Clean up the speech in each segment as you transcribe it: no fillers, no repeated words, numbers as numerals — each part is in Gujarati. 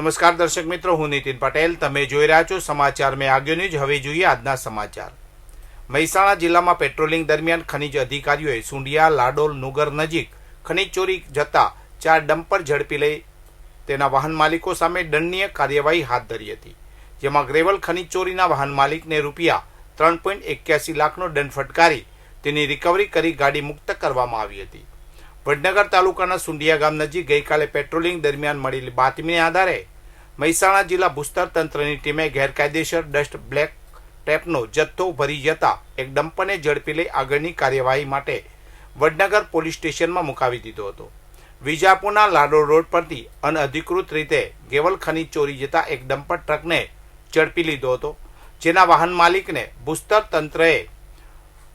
નમસ્કાર દર્શક મિત્રો, હું નીતિન પટેલ. તમે જોઈ રહ્યા છો સમાચાર મેં આગળ ન્યૂઝ. હવે જોઈએ આજના સમાચાર. મહેસાણા જિલ્લામાં પેટ્રોલિંગ દરમિયાન ખનીજ અધિકારીઓએ સુંડિયા લાડોલ નુગર નજીક ખનીજ ચોરી જતા 4 ડમ્પર ઝડપી લઈ તેના વાહન માલિકો સામે દંડનીય કાર્યવાહી હાથ ધરી હતી, જેમાં ગ્રેવલ ખનીજ ચોરીના વાહન માલિકને રૂપિયા 3.81 લાખનો દંડ ફટકારી તેની રિકવરી કરી ગાડી મુક્ત કરવામાં આવી હતી. વડનગર તાલુકાના સુંડિયા ગામ નજીક ગઈકાલે પેટ્રોલિંગ દરમિયાન મળેલી બાતમીને આધારે મહેસાણા જિલ્લા ભૂસ્તર તંત્રની ટીમે ગેરકાયદેસર ડસ્ટ બ્લેક ટેપનો જથ્થો ભરી જતા એક ડમ્પરને ઝડપી લઈ આગળની કાર્યવાહી માટે વડનગર પોલીસ સ્ટેશનમાં મુકાવી દીધો હતો. વિજાપુરના લાડોલ રોડ પરથી અનઅધિકૃત રીતે ગ્રેવલ ખનીજ ચોરી જતા એક ડમ્પર ટ્રકને ઝડપી લીધો હતો, જેના વાહન માલિકને ભૂસ્તર તંત્રએ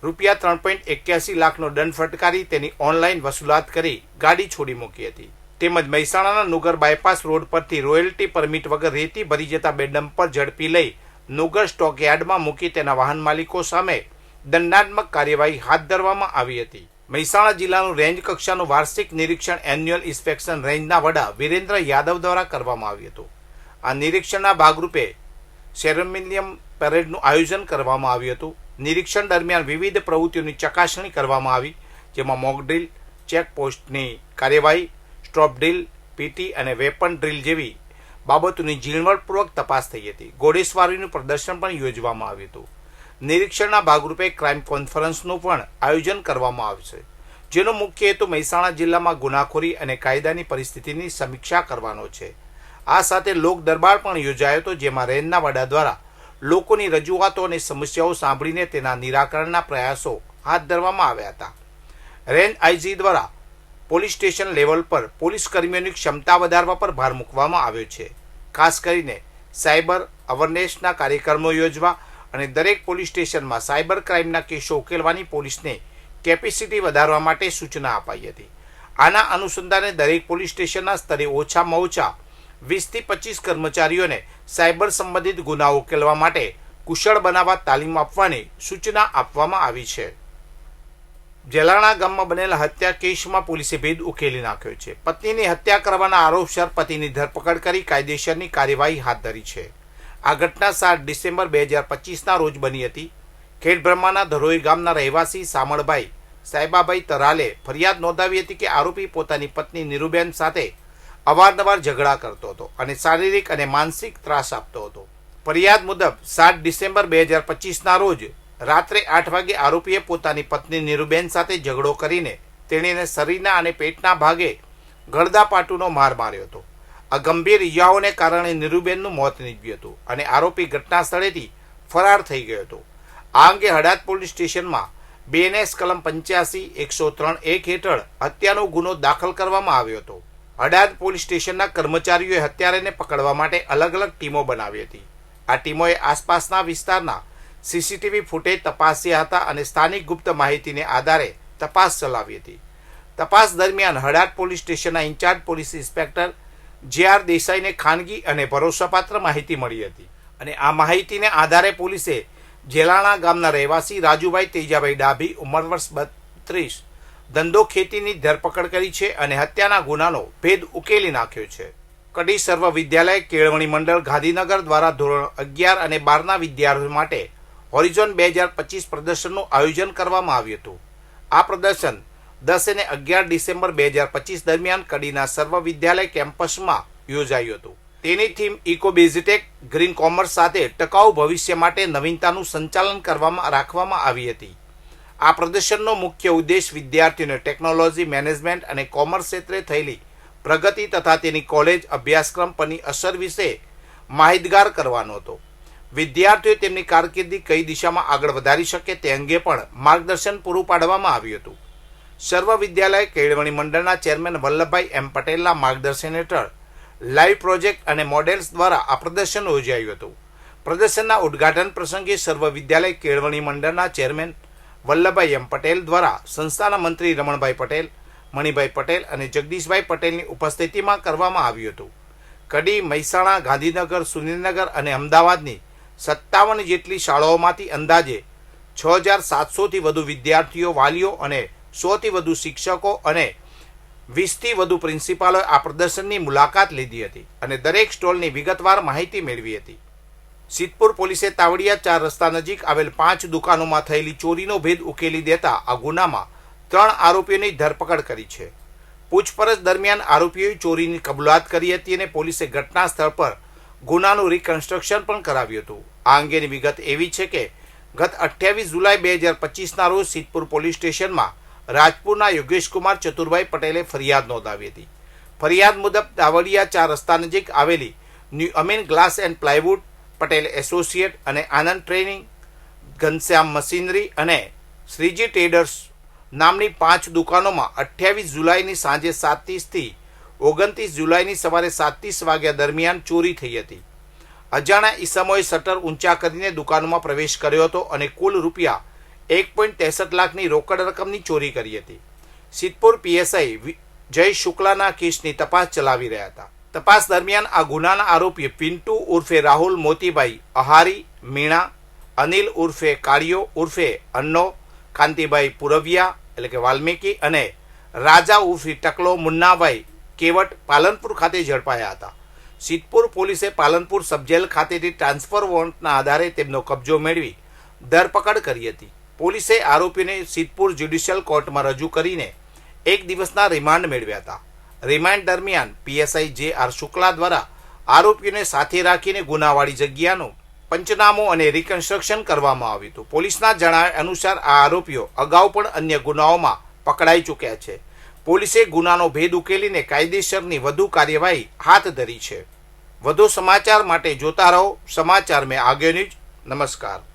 રૂપિયા 3.81 લાખનો દંડ ફટકારી તેની ઓનલાઈન વસૂલાત કરી ગાડી છોડી મૂકી હતી. તેમજ મહેસાણાના નુગર બાયપાસ રોડ પરથી રોયલ્ટી પરમિટ વગર રેતી ભરી જતા 2 ડમ્પર ઝડપી લઈ નુગર સ્ટોક યાર્ડમાં મૂકી તેના વાહન માલિકો સામે દંડાત્મક કાર્યવાહી હાથ ધરવામાં આવી હતી. મહેસાણા જિલ્લાનું રેન્જ કક્ષાનું વાર્ષિક નિરીક્ષણ એન્યુઅલ ઇન્સ્પેક્શન રેન્જના વડા વિરેન્દ્ર યાદવ દ્વારા કરવામાં આવ્યું હતું. આ નિરીક્ષણના ભાગરૂપે સેરેમોનિયલ પેરેડનું આયોજન કરવામાં આવ્યું હતું. નિરીક્ષણ દરમિયાન વિવિધ પ્રવૃત્તિઓની ચકાસણી કરવામાં આવી, જેમાં મોક ડ્રીલ, ચેકપોસ્ટની કાર્યવાહી, સ્ટ્રોપ ડ્રીલ, પીટી અને વેપન ડ્રીલ જેવી બાબતોની ઝીણવટપૂર્વક તપાસ થઈ હતી. ઘોડેસવારીનું પ્રદર્શન પણ યોજવામાં આવ્યું હતું. નિરીક્ષણના ભાગરૂપે ક્રાઇમ કોન્ફરન્સનું પણ આયોજન કરવામાં આવશે, જેનો મુખ્ય હેતુ મહેસાણા જિલ્લામાં ગુનાખોરી અને કાયદાની પરિસ્થિતિની સમીક્ષા કરવાનો છે. આ સાથે લોક દરબાર પણ યોજાયો હતો, જેમાં રેન્જના વડા દ્વારા લોકોની રજૂઆતો અને સમસ્યાઓ સાંભળીને તેના નિરાકરણના પ્રયાસો હાથ ધરવામાં આવ્યા હતા. રેન્જ આઈજી દ્વારા પોલીસ સ્ટેશન લેવલ પર પોલીસ કર્મીઓની ક્ષમતા વધારવા પર ભાર મૂકવામાં આવ્યો છે. ખાસ કરીને સાયબર અવેરનેસના કાર્યક્રમો યોજવા અને દરેક પોલીસ સ્ટેશનમાં સાયબર ક્રાઇમના કેસો ઉકેલવાની પોલીસને કેપેસિટી વધારવા માટે સૂચના અપાઈ હતી. આના અનુસંધાને દરેક પોલીસ સ્ટેશનના સ્તરે ઓછામાં ઓછા 20 થી 25 કર્મચારીઓને સાયબર સંબંધિત ગુનાઓ ઉકેલવા માટે કુશળ બનાવવા તાલીમ આપવાની સૂચના આપવામાં આવી છે. જેલાણા ગામમાં બનેલા હત્યા કેસમાં પોલીસે ભેદ ઉકેલી નાખ્યો છે. પત્નીની હત્યા કરવાના આરોપસર પતિની ધરપકડ કરી કાયદેસરની કાર્યવાહી હાથ ધરી છે. આ ઘટના 7 ડિસેમ્બર 2025ના રોજ બની હતી. ખેડબ્રહ્માના ધરોઈ ગામના રહેવાસી સામળભાઈ સાહેબાભાઈ તરાલે ફરિયાદ નોંધાવી હતી કે આરોપી પોતાની પત્ની નીરુબેન સાથે અવારનવાર ઝઘડા કરતો હતો અને શારીરિક અને માનસિક ત્રાસ આપતો હતો. ફરિયાદ મુજબ 7 ડિસેમ્બર 2025ના રોજ રાત્રે 8 વાગે આરોપીએ પોતાની પત્ની નીરુબેન સાથે ઝઘડો કરીને તેણીને શરીરના અને પેટના ભાગે ગળદાપાટુનો માર માર્યો હતો. આ ગંભીર ઇજાઓને કારણે નીરુબેનનું મોત નીપજ્યું હતું અને આરોપી ઘટના સ્થળેથી ફરાર થઈ ગયો હતો. આ અંગે હડાદ પોલીસ સ્ટેશનમાં BNS કલમ 85-103(1) હેઠળ હત્યાનો ગુનો દાખલ કરવામાં આવ્યો હતો. હડાદ પોલીસ સ્ટેશનના કર્મચારીઓએ હત્યારાને પકડવા માટે અલગ અલગ ટીમો બનાવી હતી. આ ટીમોએ આસપાસના વિસ્તારના CCTV ફૂટેજ તપાસ્યા હતા અને સ્થાનિક ગુપ્ત માહિતીને આધારે તપાસ ચલાવી હતી. તપાસ દરમિયાન હડાદ પોલીસ સ્ટેશનના ઇન્ચાર્જ પોલીસ ઇન્સ્પેક્ટર JR દેસાઈને ખાનગી અને ભરોસાપાત્ર માહિતી મળી હતી અને આ માહિતીને આધારે પોલીસે જેલાણા ગામના રહેવાસી રાજુભાઈ તેજાભાઈ ડાભી, ઉંમર વર્ષ 32, ધંધો ખેતીની ધરપકડ કરી છે અને હત્યાના ગુનાનો ભેદ ઉકેલી નાખ્યો છે. કડી સર્વ વિદ્યાલય કેળવણી મંડળ ગાંધીનગર દ્વારા ધોરણ 11 અને 12ના વિદ્યાર્થીઓ માટે હોરિઝોન 2025 પ્રદર્શનનું આયોજન કરવામાં આવ્યું હતું. આ પ્રદર્શન 10 અને 11 ડિસેમ્બર 2025 દરમિયાન કડીના સર્વ વિદ્યાલય કેમ્પસમાં યોજાયું હતું. તેની થીમ ઇકો બેઝિટેક ગ્રીન કોમર્સ સાથે ટકાઉ ભવિષ્ય માટે નવીનતાનું સંચાલન રાખવામાં આવી હતી. આ પ્રદર્શનનો મુખ્ય ઉદ્દેશ વિદ્યાર્થીઓને ટેકનોલોજી, મેનેજમેન્ટ અને કોમર્સ ક્ષેત્રે થયેલી પ્રગતિ તથા તેની કોલેજ અભ્યાસક્રમ પરની અસર વિશે માહિતગાર કરવાનો હતો. વિદ્યાર્થીઓ તેમની કારકિર્દી કઈ દિશામાં આગળ વધારી શકે તે અંગે પણ માર્ગદર્શન પૂરું પાડવામાં આવ્યું હતું. સર્વ વિદ્યાલય કેળવણી મંડળના ચેરમેન વલ્લભભાઈ M. પટેલના માર્ગદર્શન હેઠળ લાઈવ પ્રોજેક્ટ અને મોડેલ્સ દ્વારા આ પ્રદર્શન યોજાયું હતું. પ્રદર્શનના ઉદ્ઘાટન પ્રસંગે સર્વ વિદ્યાલય કેળવણી મંડળના ચેરમેન વલ્લભભાઈ M. પટેલ દ્વારા સંસ્થાના મંત્રી રમણભાઈ પટેલ, મણિભાઈ પટેલ અને જગદીશભાઈ પટેલની ઉપસ્થિતિમાં કરવામાં આવ્યું હતું. કડી, મહેસાણા, ગાંધીનગર, સુરેન્દ્રનગર અને અમદાવાદની 57 જેટલી શાળાઓમાંથી અંદાજે 6700થી વધુ વિદ્યાર્થીઓ, વાલીઓ અને 100થી વધુ શિક્ષકો અને 20થી વધુ પ્રિન્સિપાલોએ આ પ્રદર્શનની મુલાકાત લીધી હતી અને દરેક સ્ટોલની વિગતવાર માહિતી મેળવી હતી. સિદ્ધપુર પોલીસે તાવડિયા 4 રસ્તા નજીક આવેલ 5 દુકાનોમાં થયેલી ચોરીનો ભેદ ઉકેલી દેતા આ ગુનામાં 3 આરોપીઓની ધરપકડ કરી છે. પૂછપરછ દરમિયાન આરોપીઓએ ચોરીની કબૂલાત કરી હતી અને પોલીસે ઘટના સ્થળ પર ગુનાનું રિકન્સ્ટ્રક્શન પણ કરાવ્યું હતું. આ અંગેની વિગત એવી છે કે ગત 28 જુલાઈ 2025ના રોજ સિદ્ધપુર પોલીસ સ્ટેશનમાં રાજપુરના યોગેશકુમાર ચતુરભાઈ પટેલે ફરિયાદ નોંધાવી હતી. ફરિયાદ મુજબ તાવડિયા 4 રસ્તા નજીક આવેલી new Amin glass and plywood, Patel associate અને આનંદ ટ્રેનિંગ, ઘનશ્યામ મશીનરી અને શ્રીજી ટ્રેડર્સ નામની 5 દુકાનોમાં 28 જુલાઈની સાંજે 7:30 થી 29 જુલાઈની સવારે 7:30 વાગ્યા દરમિયાન ચોરી થઈ હતી. અજાણ્યા ઈસમોએ શટર ઊંચા કરીને દુકાનોમાં પ્રવેશ કર્યો હતો અને કુલ રૂપિયા 1.63 લાખની રોકડ રકમની ચોરી કરી હતી. સિદ્ધપુર પીએસઆઈ જય શુક્લાના કેસની તપાસ ચલાવી રહ્યા હતા. તપાસ દરમિયાન આ ગુનાના આરોપી પિન્ટુ ઉર્ફે રાહુલ મોતીભાઈ અહારી મીણા, અનિલ ઉર્ફે કાળિયો ઉર્ફે અન્નો, કાંતિભાઈ પુરવિયા એટલે કે વાલ્મીકી અને રાજા ઉર્ફે ટકલો મુન્નાભાઈ કેવટ પાલનપુર ખાતે ઝડપાયા હતા. સિદ્ધપુર પોલીસે પાલનપુર સબજેલ ખાતેથી ટ્રાન્સફર વોરંટના આધારે તેમનો કબજો મેળવી ધરપકડ કરી હતી. પોલીસે આરોપીને સિદ્ધપુર જ્યુડિશિયલ કોર્ટમાં રજૂ કરીને 1 દિવસના રિમાન્ડ મેળવ્યા હતા. રિમાન્ડ દરમિયાન પીએસઆઈ જે.આર. શુક્લા દ્વારા આરોપીઓને સાથે રાખીને ગુનાવાળી જગ્યાનું પંચનામો અને રિકન્સ્ટ્રક્શન કરવામાં આવ્યું હતું. પોલીસના જણાવ્યા અનુસાર આ આરોપીઓ અગાઉ પણ અન્ય ગુનાઓમાં પકડાઈ ચૂક્યા છે. પોલીસે ગુનાનો ભેદ ઉકેલીને કાયદેસરની વધુ કાર્યવાહી હાથ ધરી છે. વધુ સમાચાર માટે જોતા રહો સમાચાર મેં આગે ન્યૂઝ. નમસ્કાર.